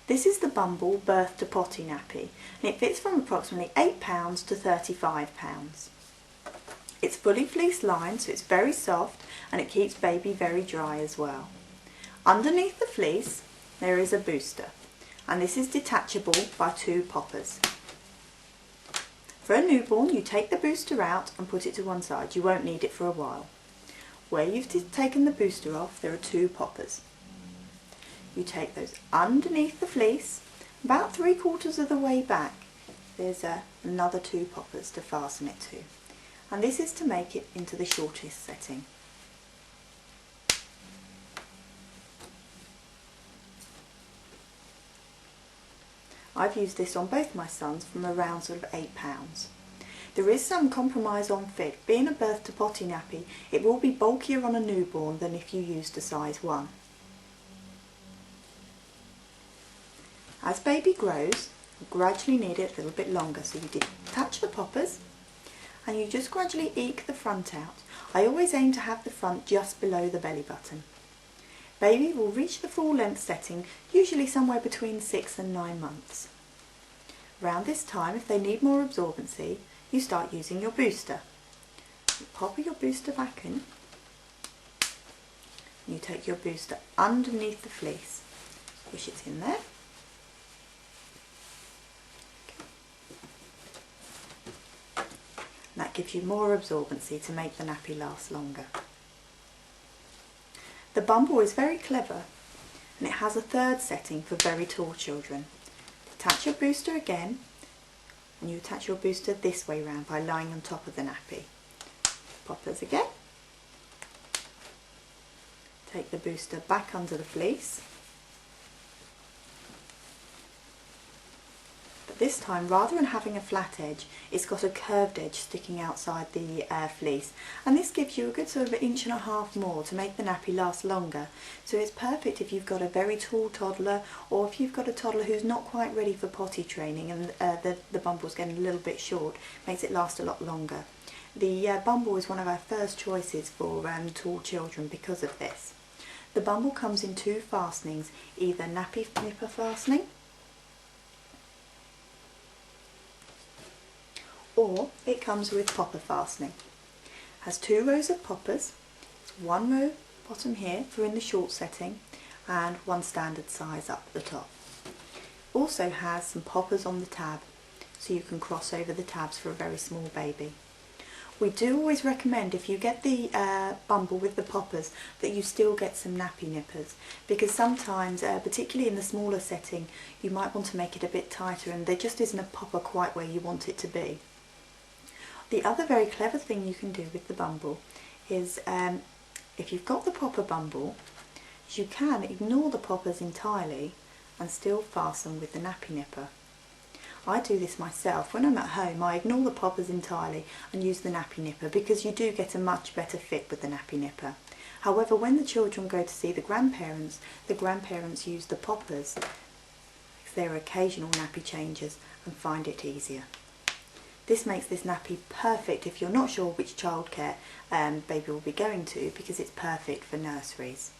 This is the Bumble Birth to Potty nappy, and it fits from approximately £8 to £35. It's fully fleece lined, so it's very soft and it keeps baby very dry as well. Underneath the fleece there is a booster, and this is detachable by 2 poppers. For a newborn, you take the booster out and put it to one side. You won't need it for a while. Where you've taken the booster off, there are 2 poppers. You take those underneath the fleece, about 3/4 of the way back. There's another 2 poppers to fasten it to, and this is to make it into the shortest setting. I've used this on both my sons from around sort of £8. There is some compromise on fit. Being a birth to potty nappy, it will be bulkier on a newborn than if you used a size 1. As baby grows, you gradually need it a little bit longer, so you detach the poppers and you just gradually eke the front out. I always aim to have the front just below the belly button. Baby will reach the full length setting usually somewhere between 6 and 9 months. Around this time, if they need more absorbency, you start using your booster. You pop your booster back in, you take your booster underneath the fleece, push it in there. And that gives you more absorbency to make the nappy last longer. The Bumble is very clever, and it has a 3rd setting for very tall children. Attach your booster again, and you attach your booster this way round by lying on top of the nappy. Poppers again. Take the booster back under the fleece. But this time, rather than having a flat edge, it's got a curved edge sticking outside the fleece, and this gives you a good sort of 1.5 inches more to make the nappy last longer. So it's perfect if you've got a very tall toddler, or if you've got a toddler who's not quite ready for potty training and the Bumble's getting a little bit short. Makes it last a lot longer. The Bumble is one of our first choices for tall children because of this. The Bumble comes in 2 fastenings, either nappy nipper fastening, or it comes with popper fastening. Has 2 rows of poppers, 1 row bottom here for in the short setting, and 1 standard size up the top. Also has some poppers on the tab, so you can cross over the tabs for a very small baby. We do always recommend, if you get the Bumble with the poppers, that you still get some nappy nippers, because sometimes, particularly in the smaller setting, you might want to make it a bit tighter and there just isn't a popper quite where you want it to be. The other very clever thing you can do with the Bumble is, if you've got the popper Bumble, you can ignore the poppers entirely and still fasten with the nappy nipper. I do this myself. When I'm at home, I ignore the poppers entirely and use the nappy nipper, because you do get a much better fit with the nappy nipper. However, when the children go to see the grandparents use the poppers because they're occasional nappy changers and find it easier. This makes this nappy perfect if you're not sure which childcare baby will be going to, because it's perfect for nurseries.